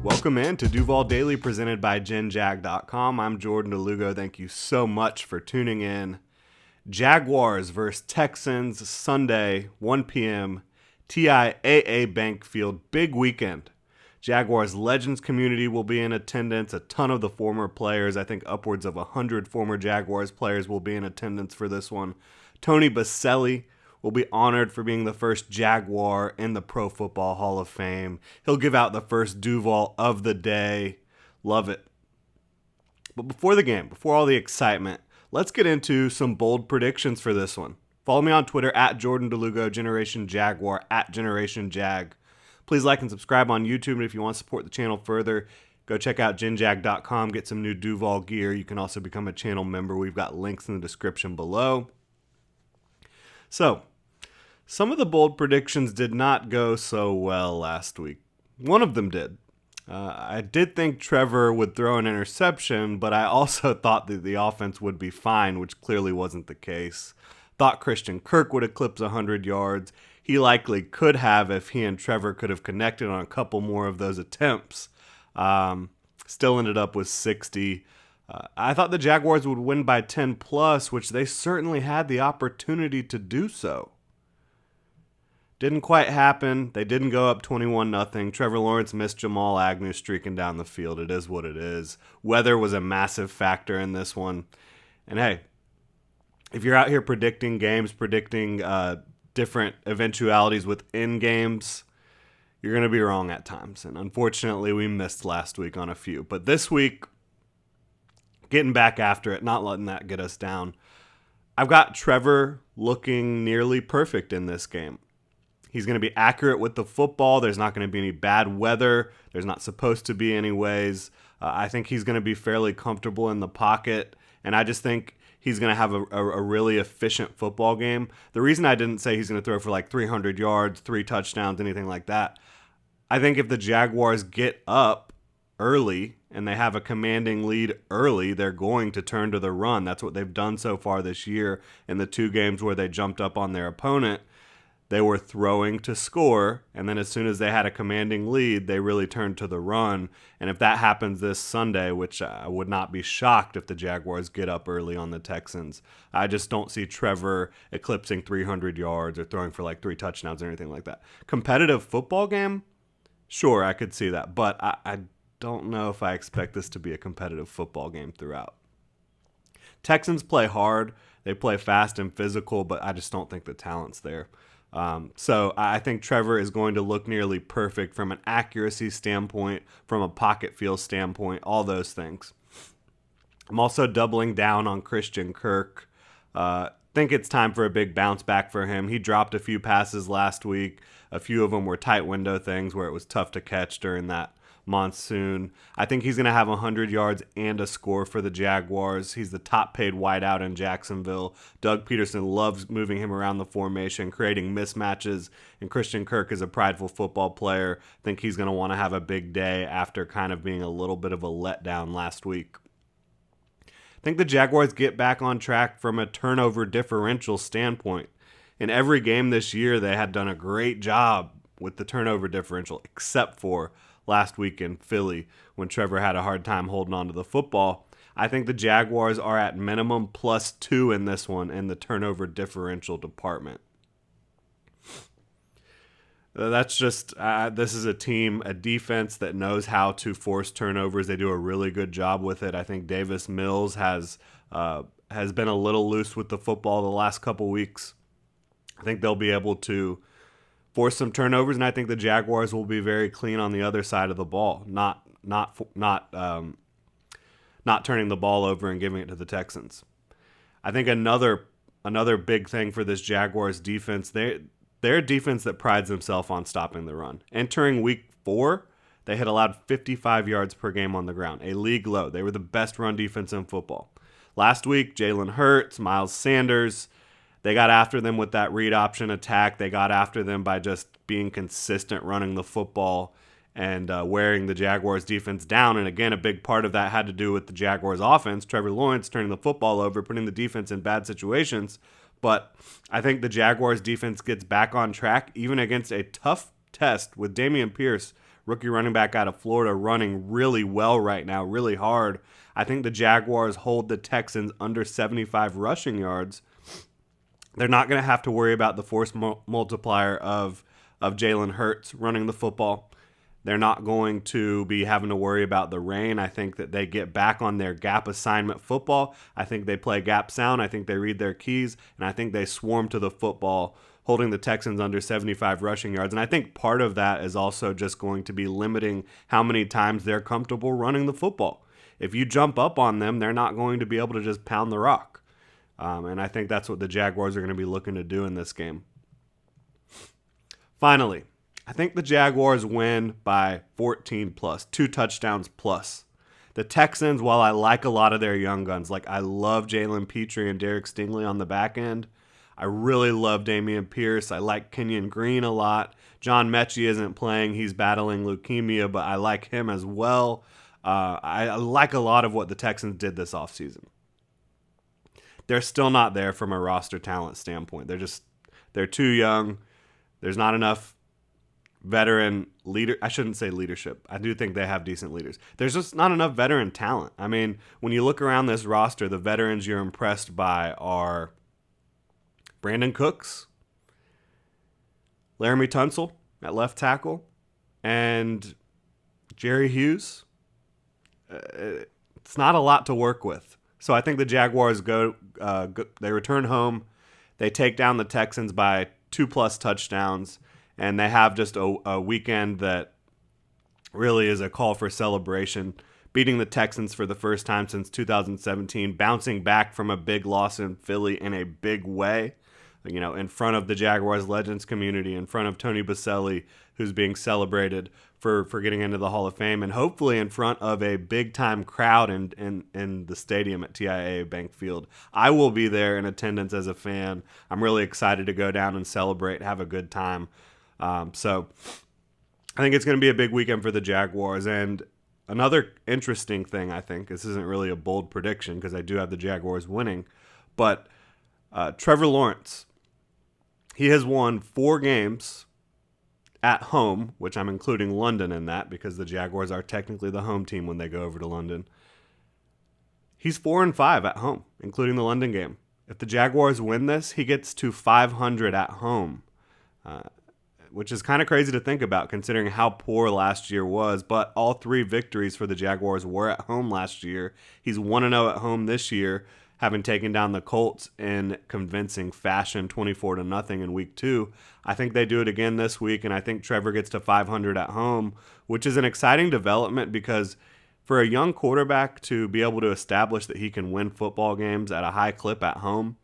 Welcome in to Duval Daily presented by GenJag.com. I'm Jordan Lugo. Thank you so much for tuning in. Jaguars versus Texans Sunday, 1 p.m. TIAA Bank Field. Big weekend. Jaguars Legends community will be in attendance. A ton of the former players, I think upwards of 100 former Jaguars players will be in attendance for this one. Tony Baselli will be honored for being the first Jaguar in the Pro Football Hall of Fame. He'll give out the first Duval of the day. Love it. But before the game, before all the excitement, let's get into some bold predictions for this one. Follow me on Twitter at Jordan DeLugo, Generation Jaguar, at Generation Jag. Please like and subscribe on YouTube, and if you want to support the channel further, go check out genjag.com, get some new Duval gear. You can also become a channel member. We've got links in the description below. So, some of the bold predictions did not go so well last week. One of them did. I did think Trevor would throw an interception, but I also thought that the offense would be fine, which clearly wasn't the case. Thought Christian Kirk would eclipse 100 yards. He likely could have if he and Trevor could have connected on a couple more of those attempts. Still ended up with 60. I thought the Jaguars would win by 10 plus, which they certainly had the opportunity to do so. Didn't quite happen. They didn't go up 21-0. Trevor Lawrence missed Jamal Agnew streaking down the field. It is what it is. Weather was a massive factor in this one. And hey, if you're out here predicting games, predicting different eventualities within games, you're going to be wrong at times. And unfortunately, we missed last week on a few. But this week, getting back after it, not letting that get us down. I've got Trevor looking nearly perfect in this game. He's going to be accurate with the football. There's not going to be any bad weather. There's not supposed to be anyways. I think he's going to be fairly comfortable in the pocket. And I just think he's going to have a really efficient football game. The reason I didn't say he's going to throw for like 300 yards, 3 touchdowns, anything like that, I think if the Jaguars get up early and they have a commanding lead early, they're going to turn to the run. That's what they've done so far this year in the 2 games where they jumped up on their opponent. They were throwing to score, and then as soon as they had a commanding lead, they really turned to the run. And if that happens this Sunday, which I would not be shocked if the Jaguars get up early on the Texans, I just don't see Trevor eclipsing 300 yards or throwing for like 3 touchdowns or anything like that. Competitive football game? Sure, I could see that, but I don't know if I expect this to be a competitive football game throughout. Texans play hard. They play fast and physical, but I just don't think the talent's there. So I think Trevor is going to look nearly perfect from an accuracy standpoint, from a pocket feel standpoint, all those things. I'm also doubling down on Christian Kirk. Think it's time for a big bounce back for him. He dropped a few passes last week. A few of them were tight window things where it was tough to catch during that monsoon. I think he's going to have 100 yards and a score for the Jaguars. He's the top paid wideout in Jacksonville. Doug Peterson loves moving him around the formation, creating mismatches, and Christian Kirk is a prideful football player. I think he's going to want to have a big day after kind of being a little bit of a letdown last week. I think the Jaguars get back on track from a turnover differential standpoint. In every game this year, they had done a great job with the turnover differential, except for last week in Philly when Trevor had a hard time holding on to the football. I think the Jaguars are at minimum +2 in this one in the turnover differential department. That's just, this is a team, a defense that knows how to force turnovers. They do a really good job with it. I think Davis Mills has been a little loose with the football the last couple weeks. I think they'll be able to force some turnovers, and I think the Jaguars will be very clean on the other side of the ball, not turning the ball over and giving it to the Texans. I think another big thing for this Jaguars defense, they're a defense that prides themselves on stopping the run. Entering week 4, they had allowed 55 yards per game on the ground, a league low. They were the best run defense in football. Last week, Jalen Hurts, Miles Sanders, they got after them with that read option attack. They got after them by just being consistent running the football and wearing the Jaguars defense down. And again, a big part of that had to do with the Jaguars offense. Trevor Lawrence turning the football over, putting the defense in bad situations. But I think the Jaguars defense gets back on track, even against a tough test with Dameon Pierce rookie running back out of Florida, running really well right now, really hard. I think the Jaguars hold the Texans under 75 rushing yards. They're not going to have to worry about the force multiplier of Jalen Hurts running the football. They're not going to be having to worry about the rain. I think that they get back on their gap assignment football. I think they play gap sound. I think they read their keys, and I think they swarm to the football, holding the Texans under 75 rushing yards. And I think part of that is also just going to be limiting how many times they're comfortable running the football. If you jump up on them, they're not going to be able to just pound the rock. And I think that's what the Jaguars are going to be looking to do in this game. Finally, I think the Jaguars win by 14 plus, 2 touchdowns plus. The Texans, while I like a lot of their young guns, like I love Jalen Petrie and Derek Stingley on the back end. I really love Dameon Pierce. I like Kenyon Green a lot. John Mechie isn't playing. He's battling leukemia, but I like him as well. I like a lot of what the Texans did this offseason. They're still not there from a roster talent standpoint. They're too young. There's not enough veteran leader. I shouldn't say leadership. I do think they have decent leaders. There's just not enough veteran talent. I mean, when you look around this roster, the veterans you're impressed by are Brandon Cooks, Laramie Tunsil at left tackle, and Jerry Hughes. It's not a lot to work with. So I think the Jaguars they return home. They take down the Texans by 2+ touchdowns. And they have just a weekend that really is a call for celebration, beating the Texans for the first time since 2017, bouncing back from a big loss in Philly in a big way, in front of the Jaguars Legends community, in front of Tony Boselli, who's being celebrated for getting into the Hall of Fame, and hopefully in front of a big-time crowd in the stadium at TIAA Bank Field. I will be there in attendance as a fan. I'm really excited to go down and celebrate, have a good time. So I think it's going to be a big weekend for the Jaguars. And another interesting thing, I think, this isn't really a bold prediction because I do have the Jaguars winning, but Trevor Lawrence, he has won 4 games at home, which I'm including London in that because the Jaguars are technically the home team when they go over to London. He's 4-5 at home, including the London game. If the Jaguars win this, he gets to 500 at home. Which is kind of crazy to think about considering how poor last year was. But all 3 victories for the Jaguars were at home last year. He's 1-0 at home this year, having taken down the Colts in convincing fashion, 24-0 in week 2. I think they do it again this week, and I think Trevor gets to 500 at home, which is an exciting development because for a young quarterback to be able to establish that he can win football games at a high clip at home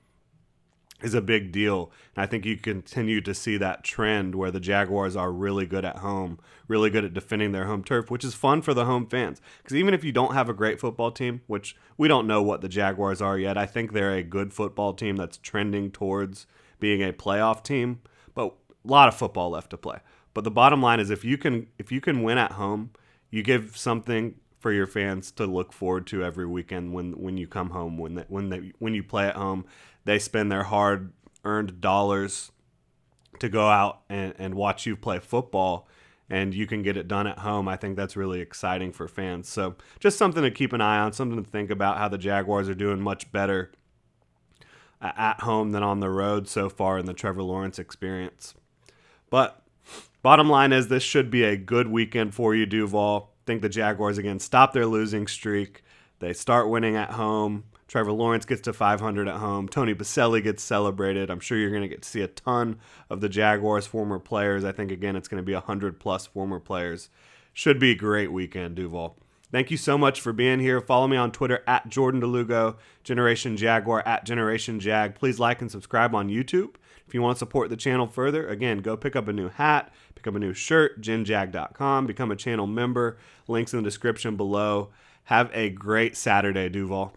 is a big deal. And I think you continue to see that trend where the Jaguars are really good at home, really good at defending their home turf, which is fun for the home fans. Because even if you don't have a great football team, which we don't know what the Jaguars are yet, I think they're a good football team that's trending towards being a playoff team, but a lot of football left to play. But the bottom line is if you can win at home, you give something for your fans to look forward to every weekend when you come home, when you play at home. They spend their hard-earned dollars to go out and watch you play football, and you can get it done at home. I think that's really exciting for fans. So just something to keep an eye on, something to think about how the Jaguars are doing much better at home than on the road so far in the Trevor Lawrence experience. But bottom line is this should be a good weekend for you, Duval. I think the Jaguars, again, stop their losing streak. They start winning at home. Trevor Lawrence gets to 500 at home. Tony Boselli gets celebrated. I'm sure you're going to get to see a ton of the Jaguars' former players. I think, again, it's going to be 100-plus former players. Should be a great weekend, Duval. Thank you so much for being here. Follow me on Twitter at Jordan DeLugo, Generation Jaguar at Generation Jag. Please like and subscribe on YouTube. If you want to support the channel further, again, go pick up a new hat, pick up a new shirt, genjag.com, become a channel member. Links in the description below. Have a great Saturday, Duval.